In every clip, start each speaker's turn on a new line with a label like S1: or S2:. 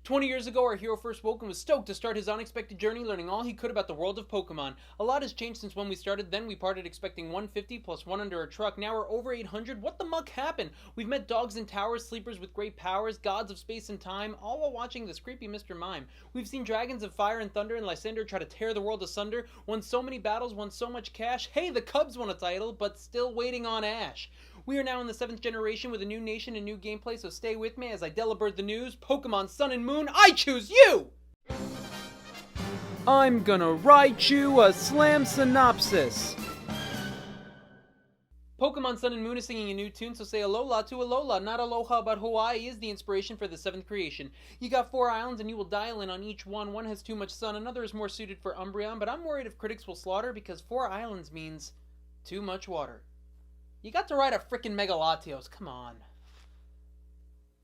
S1: 20 years ago, our hero first woke and was stoked to start his unexpected journey, learning all he could about the world of Pokemon. A lot has changed since when we started. Then we parted expecting 150 plus one under a truck. Now we're over 800. What the muck happened? We've met dogs in towers, sleepers with great powers, gods of space and time, all while watching this creepy Mr. Mime. We've seen dragons of fire and thunder and Lysander try to tear the world asunder, won so many battles, won so much cash. Hey, the Cubs won a title, but still waiting on Ash. We are now in the 7th generation with a new nation and new gameplay, so stay with me as I delibird the news. Pokemon Sun and Moon, I choose you! I'm gonna write you a slam synopsis. Pokemon Sun and Moon is singing a new tune, so say alola to Alola. Not aloha, but Hawaii is the inspiration for the 7th creation. You got 4 islands and you will dial in on each one. One has too much sun, another is more suited for Umbreon, but I'm worried if critics will slaughter because 4 islands means too much water. You got to ride a frickin' Mega Latios, come on.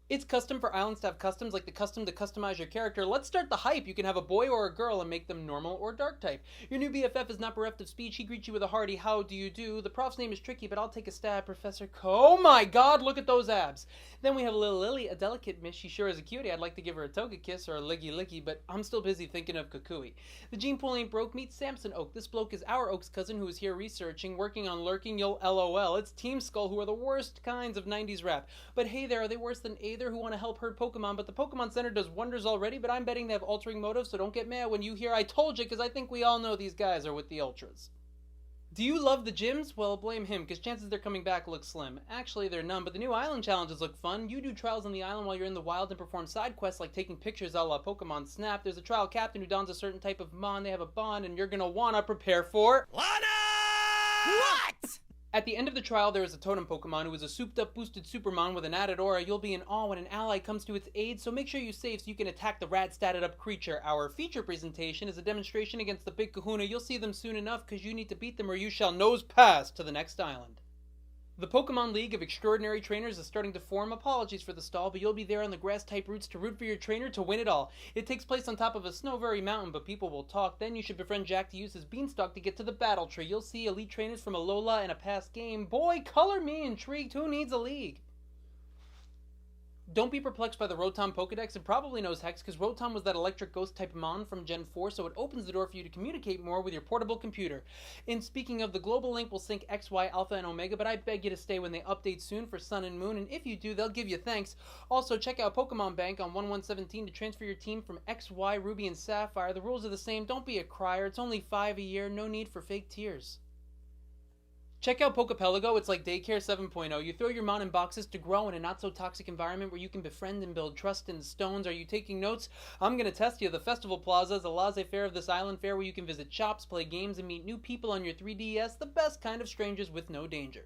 S1: It's custom for islands to have customs, like the custom to customize your character. Let's start the hype. You can have a boy or a girl and make them normal or dark type. Your new BFF is not bereft of speech. He greets you with a hearty, how do you do? The prof's name is tricky, but I'll take a stab, Professor Oh my god, look at those abs. Then we have little Lily, a delicate miss. She sure is a cutie. I'd like to give her a toga kiss or a liggy licky, but I'm still busy thinking of Kukui. The gene pool ain't broke. Meet Samson Oak. This bloke is our Oak's cousin who is here researching, working on lurking. You'll LOL. It's Team Skull who are the worst kinds of 90s rap. But hey there, are they worse than Aether who want to help herd Pokemon? But the Pokemon Center does wonders already, but I'm betting they have altering motives, so don't get mad when you hear I told you, because I think we all know these guys are with the Ultras. Do you love the gyms? Well, blame him, because chances they're coming back look slim. Actually, they're none, but the new island challenges look fun. You do trials on the island while you're in the wild and perform side quests like taking pictures a la Pokemon Snap. There's a trial captain who dons a certain type of mon. They have a bond, and you're gonna wanna prepare for
S2: Lana! What?
S1: At the end of the trial, there is a totem Pokemon who is a souped-up, boosted Supermon with an added aura. You'll be in awe when an ally comes to its aid, so make sure you save so you can attack the rat-statted-up creature. Our feature presentation is a demonstration against the Big Kahuna. You'll see them soon enough, because you need to beat them or you shall nose pass to the next island. The Pokemon League of Extraordinary Trainers is starting to form. Apologies for the stall, but you'll be there on the grass-type routes to root for your trainer to win it all. It takes place on top of a Snowberry mountain, but people will talk. Then you should befriend Jack to use his beanstalk to get to the battle tree. You'll see elite trainers from Alola in a past game. Boy, color me intrigued. Who needs a league? Don't be perplexed by the Rotom Pokedex. It probably knows Hex, because Rotom was that electric ghost type Mon from Gen 4, so it opens the door for you to communicate more with your portable computer. And speaking of, the global link will sync X, Y, Alpha, and Omega, but I beg you to stay when they update soon for Sun and Moon, and if you do, they'll give you thanks. Also, check out Pokemon Bank on 1117 to transfer your team from X, Y, Ruby, and Sapphire. The rules are the same. Don't be a crier. It's only 5 a year. No need for fake tears. Check out Pokepelago, it's like Daycare 7.0. You throw your mon in boxes to grow in a not-so-toxic environment where you can befriend and build trust in the stones. Are you taking notes? I'm going to test you. The Festival Plaza is a laissez-faire of this island fair where you can visit shops, play games, and meet new people on your 3DS, the best kind of strangers with no danger.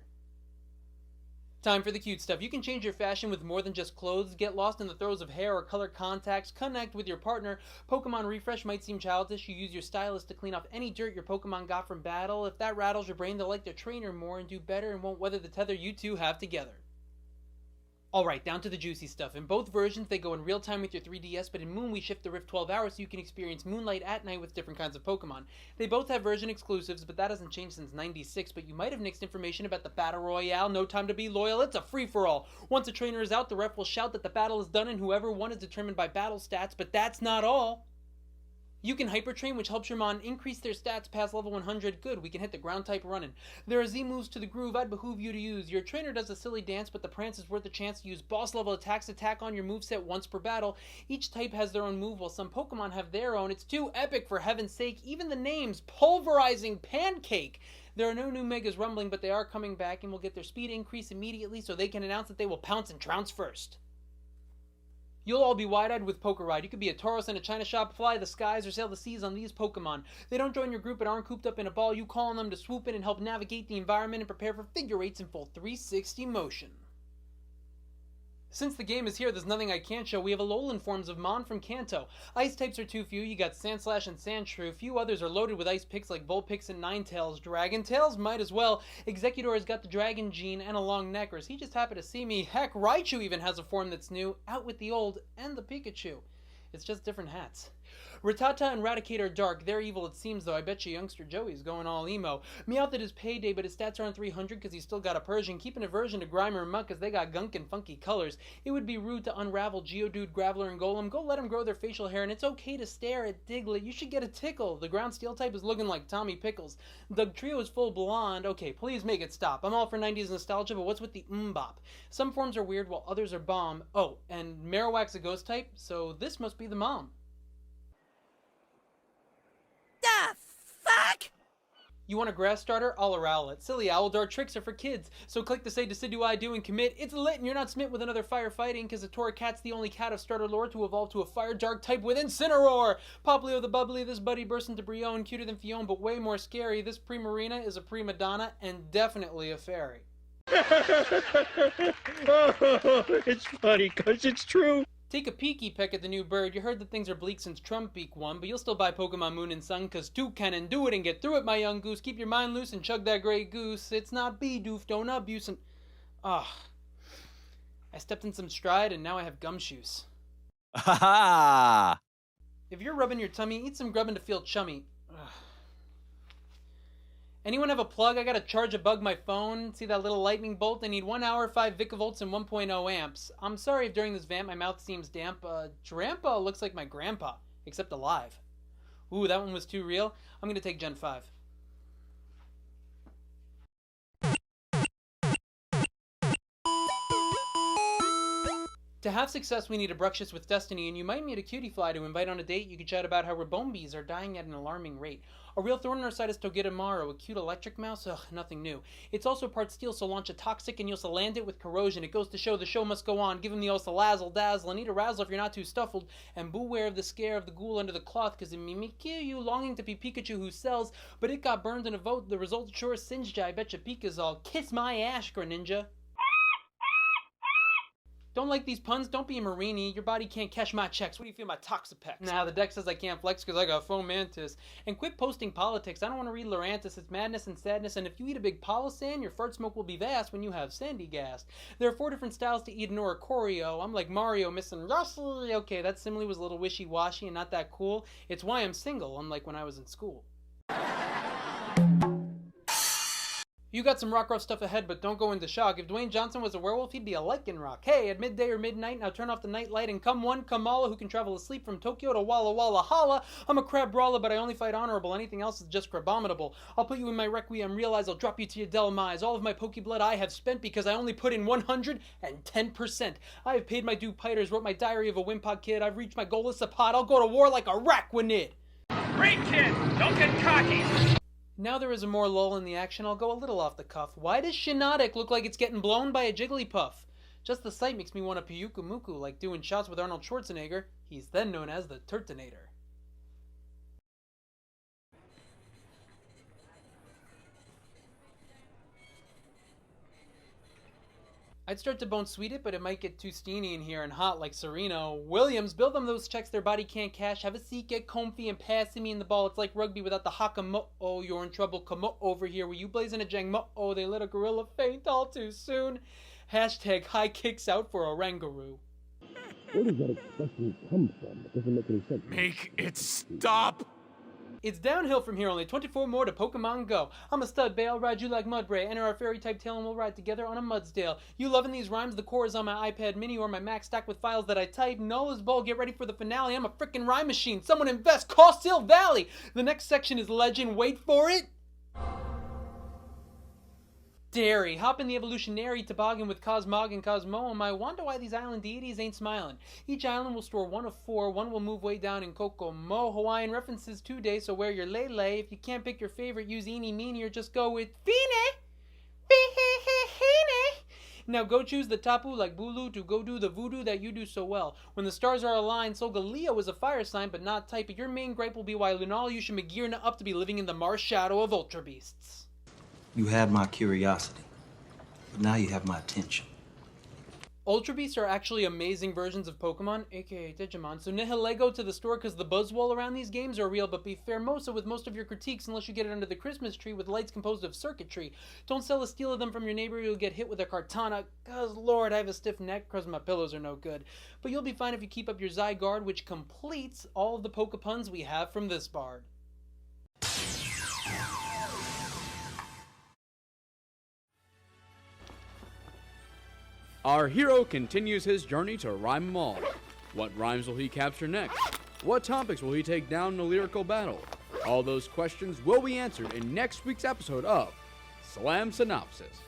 S1: Time for the cute stuff. You can change your fashion with more than just clothes, get lost in the throes of hair or color contacts, connect with your partner. Pokemon Refresh might seem childish. You use your stylus to clean off any dirt your Pokemon got from battle. If that rattles your brain, they'll like their trainer more and do better and won't weather the tether you two have together. Alright, down to the juicy stuff. In both versions, they go in real time with your 3DS, but in Moon, we shift the Rift 12 hours so you can experience moonlight at night with different kinds of Pokemon. They both have version exclusives, but that hasn't changed since '96, but you might have nixed information about the Battle Royale. No time to be loyal, it's a free-for-all. Once a trainer is out, the ref will shout that the battle is done and whoever won is determined by battle stats, but that's not all. You can Hyper Train, which helps your Mon increase their stats past level 100. Good, we can hit the ground type running. There are Z moves to the groove I'd behoove you to use. Your trainer does a silly dance, but the prance is worth a chance to use boss level attacks attack on your moveset once per battle. Each type has their own move, while some Pokemon have their own. It's too epic for heaven's sake. Even the names, Pulverizing Pancake. There are no new Megas rumbling, but they are coming back and will get their speed increase immediately so they can announce that they will pounce and trounce first. You'll all be wide-eyed with Poke Ride. You could be a Tauros in a China shop, fly the skies, or sail the seas on these Pokemon. They don't join your group but aren't cooped up in a ball. You call on them to swoop in and help navigate the environment and prepare for figure eights in full 360 motion. Since the game is here, there's nothing I can't show. We have Alolan forms of Mon from Kanto. Ice types are too few. You got Sandslash and Sandshrew. Few others are loaded with ice picks like Vulpix and Ninetales. Dragon Tails might as well. Exeggutor has got the Dragon Gene and a long neck, or he just happened to see me. Heck, Raichu even has a form that's new. Out with the old and the Pikachu. It's just different hats. Rattata and Raticate are dark. They're evil it seems, though. I bet you youngster Joey's going all emo. Meowth at his payday, but his stats aren't 300 because he's still got a Persian. Keep an aversion to Grimer and Muck because they got gunk and funky colors. It would be rude to unravel Geodude, Graveler, and Golem. Go let them grow their facial hair, and it's okay to stare at Diglett. You should get a tickle. The ground steel type is looking like Tommy Pickles. The trio is full blonde. Okay, please make it stop. I'm all for 90s nostalgia, but what's with the bop? Some forms are weird while others are bomb. Oh, and Marowak's a ghost type, so this must be the mom.
S2: The fuck?
S1: You want a grass starter? I'll Rowlet. Silly Owldart tricks are for kids, so click to say Decidui do and commit. It's lit and you're not smit with another firefighting, because the Torracat's the only cat of starter lore to evolve to a fire dark type with Incineroar! Poplio the bubbly, this buddy bursts into Brion, cuter than Fion, but way more scary. This Primarina is a prima donna and definitely a fairy.
S3: Oh, it's funny because it's true.
S1: Take a peeky peck at the new bird. You heard that things are bleak since Trump Beak won, but you'll still buy Pokemon Moon and Sun, cause two can and do it and get through it, my young goose. Keep your mind loose and chug that gray goose. It's not Bidoof, don't abuse and... I stepped in some stride and now I have gumshoes.
S4: Ha ha!
S1: If you're rubbing your tummy, eat some grubbin to feel chummy. Anyone have a plug? I gotta charge a bug my phone. See that little lightning bolt? I need 1 hour, 5 Vicavolts, and 1.0 amps. I'm sorry if during this vamp my mouth seems damp. Drampa looks like my grandpa, except alive. Ooh, that one was too real. I'm gonna take Gen 5. To have success, we need a Bruxious with Destiny, and you might meet a cutie fly to invite on a date. You can chat about how Rabombees are dying at an alarming rate. A real thorn in our side is Togedemaru, a cute electric mouse? Ugh, nothing new. It's also part steel, so launch a toxic and you'll land it with corrosion. It goes to show the show must go on. Give him the Osalazzle dazzle, and eat a razzle if you're not too stuffled. And beware of the scare of the ghoul under the cloth, cause it may kill you longing to be Pikachu who sells, but it got burned in a vote. The result sure singed ya. I betcha Pika's all kiss my ass, Greninja. Don't like these puns? Don't be a Marini. Your body can't cash my checks. What do you feel, my Toxapex? Nah, the deck says I can't flex because I got Fomantis. And quit posting politics. I don't want to read Lurantis. It's madness and sadness. And if you eat a big Polisan, your fart smoke will be vast when you have Sandy gas. There are 4 different styles to eat an Oricorio. I'm like Mario missing Rossi. Okay, that simile was a little wishy-washy and not that cool. It's why I'm single, unlike when I was in school. You got some rock rough stuff ahead, but don't go into shock. If Dwayne Johnson was a werewolf, he'd be a Lycanroc. Hey, at midday or midnight, now turn off the night light and come one, come all who can travel asleep from Tokyo to Walla Walla Holla. I'm a crab brawler, but I only fight honorable. Anything else is just crabominable. I'll put you in my requiem, realize I'll drop you to your demise. All of my Pokeblood I have spent because I only put in 110%. I have paid my due piters, wrote my diary of a Wimpod kid. I've reached my goal as a pod. I'll go to war like a Raquanid.
S3: Great kid, don't get cocky.
S1: Now there is a more lull in the action. I'll go a little off the cuff. Why does Shiinotic look like it's getting blown by a Jigglypuff? Just the sight makes me want a Pyukumuku, like doing shots with Arnold Schwarzenegger. He's then known as the Turtonator. I'd start to bone sweet it, but it might get too steamy in here and hot like Sereno. Williams, build them those checks their body can't cash. Have a seat, get comfy, and pass me in the ball. It's like rugby without the haka-mo-oh. You're in trouble, come over here. Were you blazing a jang-mo-oh? They let a gorilla faint all too soon. Hashtag high kicks out for Orangaroo.
S5: Where does that expression come from? It doesn't make any sense.
S3: Make it stop.
S1: It's downhill from here, only 24 more to Pokemon Go. I'm a stud, bae, I'll ride you like Mudbray. Enter our fairy-type tail and we'll ride together on a Mudsdale. You loving these rhymes? The core is on my iPad mini or my Mac stacked with files that I type. Nola's Ball, get ready for the finale. I'm a frickin' rhyme machine. Someone invest, call Hill Valley. The next section is legend, wait for it. Dairy. Hop in the evolutionary toboggan with Cosmog and Cosmo. I wonder why these island deities ain't smiling. Each island will store 1 of 4. One will move way down in Kokomo. Hawaiian references today, so wear your lele. If you can't pick your favorite, use eeny meeny or just go with Fine. Now go choose the tapu like Bulu to go do the voodoo that you do so well. When the stars are aligned, Solgaleo is a fire sign but not type. But your main gripe will be why Lunala you should Magirna up to be living in the Mars shadow of Ultra Beasts.
S6: You had my curiosity, but now you have my attention.
S1: Ultra Beasts are actually amazing versions of Pokemon, aka Digimon, so Nihilego to the store because the buzzwall around these games are real, but be fair Mosa with most of your critiques unless you get it under the Christmas tree with lights composed of circuitry. Don't sell a steal of them from your neighbor, you'll get hit with a Kartana, cause lord, I have a stiff neck cause my pillows are no good. But you'll be fine if you keep up your Zygarde, which completes all of the Pokepuns we have from this bard.
S6: Our hero continues his journey to rhyme them all. What rhymes will he capture next? What topics will he take down in a lyrical battle? All those questions will be answered in next week's episode of Slam Synopsis.